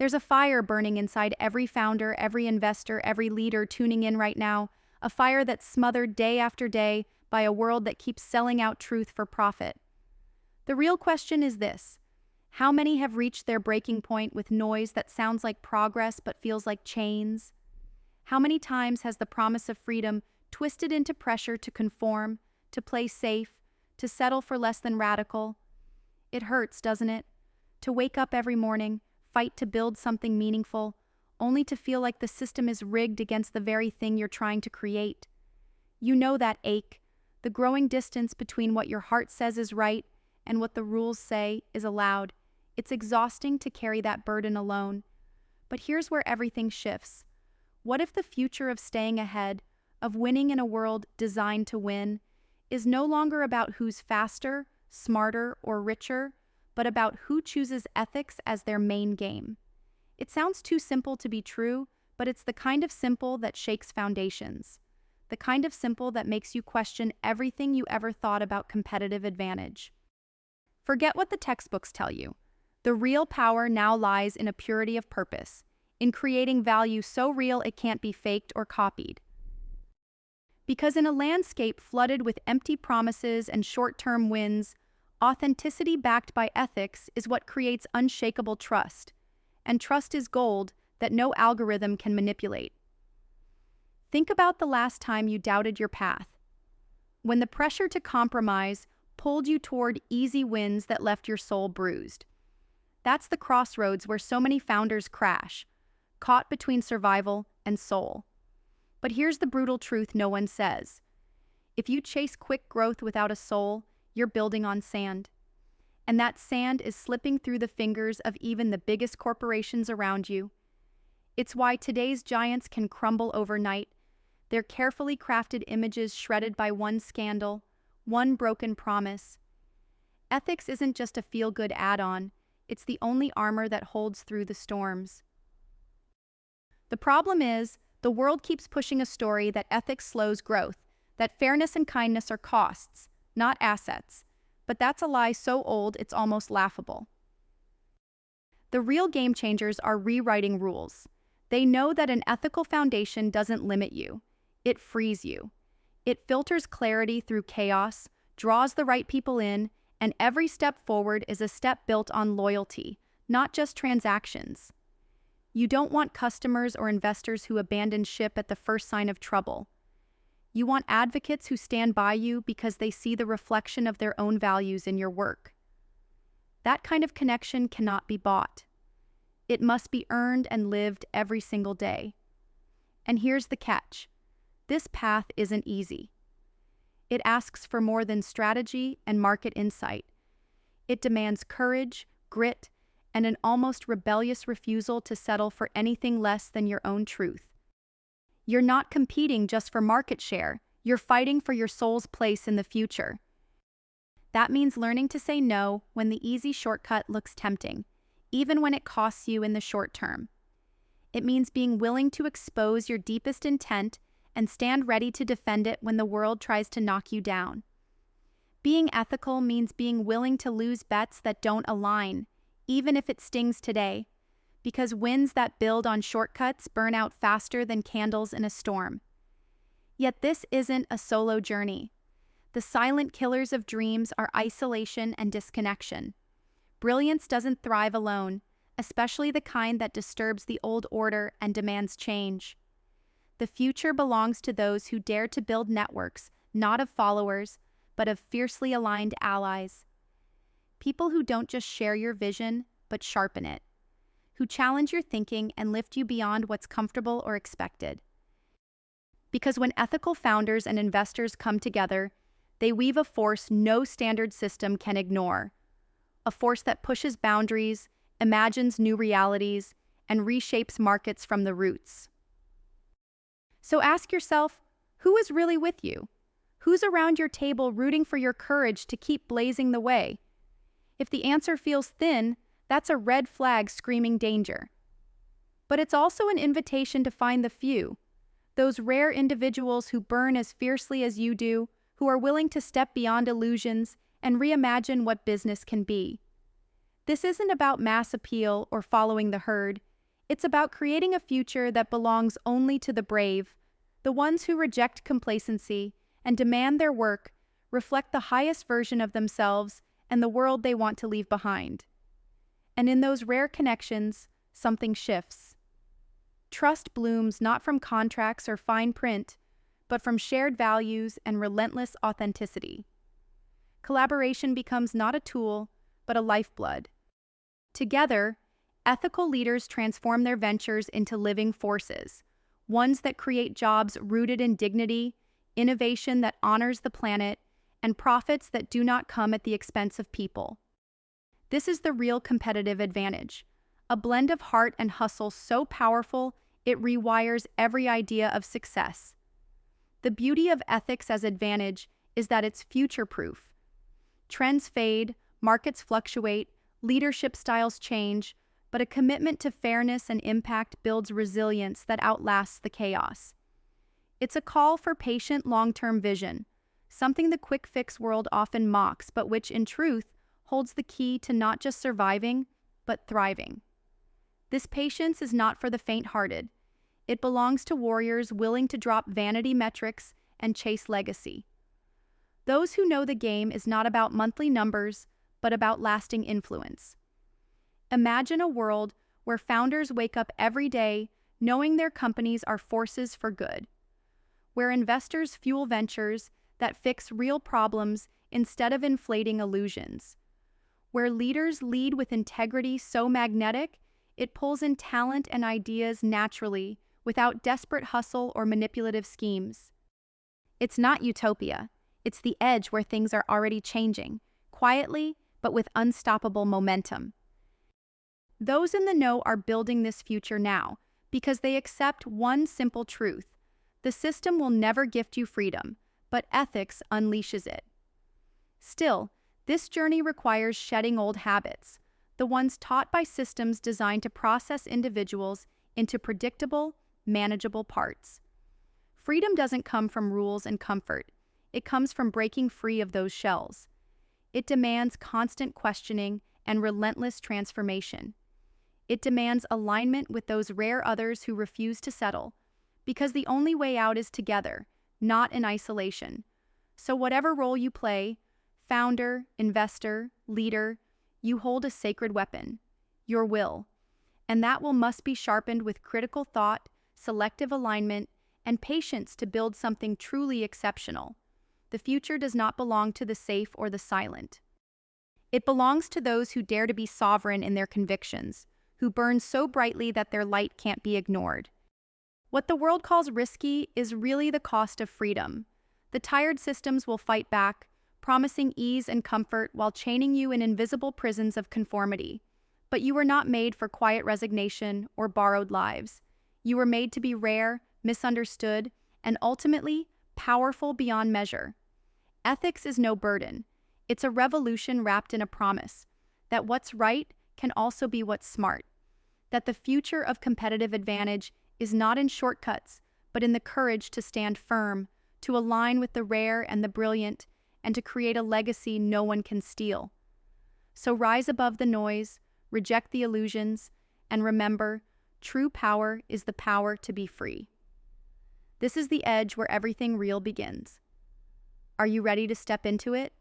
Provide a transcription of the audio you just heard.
There's a fire burning inside every founder, every investor, every leader tuning in right now, a fire that's smothered day after day by a world that keeps selling out truth for profit. The real question is this: how many have reached their breaking point with noise that sounds like progress but feels like chains? How many times has the promise of freedom twisted into pressure to conform, to play safe, to settle for less than radical? It hurts, doesn't it? To wake up every morning, fight to build something meaningful, only to feel like the system is rigged against the very thing you're trying to create. You know that ache, the growing distance between what your heart says is right and what the rules say is allowed. It's exhausting to carry that burden alone. But here's where everything shifts. What if the future of staying ahead, of winning in a world designed to win, is no longer about who's faster, smarter, or richer, but about who chooses ethics as their main game? It sounds too simple to be true, but it's the kind of simple that shakes foundations. The kind of simple that makes you question everything you ever thought about competitive advantage. Forget what the textbooks tell you. The real power now lies in a purity of purpose, in creating value so real it can't be faked or copied. Because in a landscape flooded with empty promises and short-term wins, authenticity backed by ethics is what creates unshakable trust, and trust is gold that no algorithm can manipulate. Think about the last time you doubted your path, when the pressure to compromise pulled you toward easy wins that left your soul bruised. That's the crossroads where so many founders crash, caught between survival and soul. But here's the brutal truth no one says. If you chase quick growth without a soul, you're building on sand. And that sand is slipping through the fingers of even the biggest corporations around you. It's why today's giants can crumble overnight. They're carefully crafted images shredded by one scandal, one broken promise. Ethics isn't just a feel-good add-on, it's the only armor that holds through the storms. The problem is, the world keeps pushing a story that ethics slows growth, that fairness and kindness are costs, not assets. But that's a lie so old it's almost laughable. The real game changers are rewriting rules. They know that an ethical foundation doesn't limit you. It frees you. It filters clarity through chaos, draws the right people in, and every step forward is a step built on loyalty, not just transactions. You don't want customers or investors who abandon ship at the first sign of trouble. You want advocates who stand by you because they see the reflection of their own values in your work. That kind of connection cannot be bought. It must be earned and lived every single day. And here's the catch. This path isn't easy. It asks for more than strategy and market insight. It demands courage, grit, and an almost rebellious refusal to settle for anything less than your own truth. You're not competing just for market share, you're fighting for your soul's place in the future. That means learning to say no when the easy shortcut looks tempting, even when it costs you in the short term. It means being willing to expose your deepest intent and stand ready to defend it when the world tries to knock you down. Being ethical means being willing to lose bets that don't align, even if it stings today, because wins that build on shortcuts burn out faster than candles in a storm. Yet this isn't a solo journey. The silent killers of dreams are isolation and disconnection. Brilliance doesn't thrive alone, especially the kind that disturbs the old order and demands change. The future belongs to those who dare to build networks, not of followers, but of fiercely aligned allies. People who don't just share your vision, but sharpen it. Who challenge your thinking and lift you beyond what's comfortable or expected. Because when ethical founders and investors come together, they weave a force no standard system can ignore. A force that pushes boundaries, imagines new realities, and reshapes markets from the roots. So ask yourself, who is really with you? Who's around your table rooting for your courage to keep blazing the way? If the answer feels thin, that's a red flag screaming danger. But it's also an invitation to find the few, those rare individuals who burn as fiercely as you do, who are willing to step beyond illusions and reimagine what business can be. This isn't about mass appeal or following the herd. It's about creating a future that belongs only to the brave, the ones who reject complacency and demand their work reflect the highest version of themselves and the world they want to leave behind. And in those rare connections, something shifts. Trust blooms not from contracts or fine print, but from shared values and relentless authenticity. Collaboration becomes not a tool, but a lifeblood. Together, ethical leaders transform their ventures into living forces, ones that create jobs rooted in dignity, innovation that honors the planet, and profits that do not come at the expense of people. This is the real competitive advantage, a blend of heart and hustle so powerful it rewires every idea of success. The beauty of ethics as advantage is that it's future-proof. Trends fade, markets fluctuate, leadership styles change, but a commitment to fairness and impact builds resilience that outlasts the chaos. It's a call for patient, long-term vision, something the quick-fix world often mocks, but which, in truth, holds the key to not just surviving, but thriving. This patience is not for the faint-hearted. It belongs to warriors willing to drop vanity metrics and chase legacy. Those who know the game is not about monthly numbers, but about lasting influence. Imagine a world where founders wake up every day knowing their companies are forces for good, where investors fuel ventures that fix real problems instead of inflating illusions, where leaders lead with integrity so magnetic it pulls in talent and ideas naturally without desperate hustle or manipulative schemes. It's not utopia. It's the edge where things are already changing, quietly but with unstoppable momentum. Those in the know are building this future now because they accept one simple truth: the system will never gift you freedom, but ethics unleashes it. Still, this journey requires shedding old habits, the ones taught by systems designed to process individuals into predictable, manageable parts. Freedom doesn't come from rules and comfort. It comes from breaking free of those shells. It demands constant questioning and relentless transformation. It demands alignment with those rare others who refuse to settle, because the only way out is together, not in isolation. So whatever role you play, founder, investor, leader, you hold a sacred weapon, your will. And that will must be sharpened with critical thought, selective alignment, and patience to build something truly exceptional. The future does not belong to the safe or the silent. It belongs to those who dare to be sovereign in their convictions, who burn so brightly that their light can't be ignored. What the world calls risky is really the cost of freedom. The tired systems will fight back, promising ease and comfort while chaining you in invisible prisons of conformity. But you were not made for quiet resignation or borrowed lives. You were made to be rare, misunderstood, and ultimately powerful beyond measure. Ethics is no burden. It's a revolution wrapped in a promise that what's right can also be what's smart, that the future of competitive advantage is not in shortcuts, but in the courage to stand firm, to align with the rare and the brilliant, and to create a legacy no one can steal. So rise above the noise, reject the illusions, and remember, true power is the power to be free. This is the edge where everything real begins. Are you ready to step into it?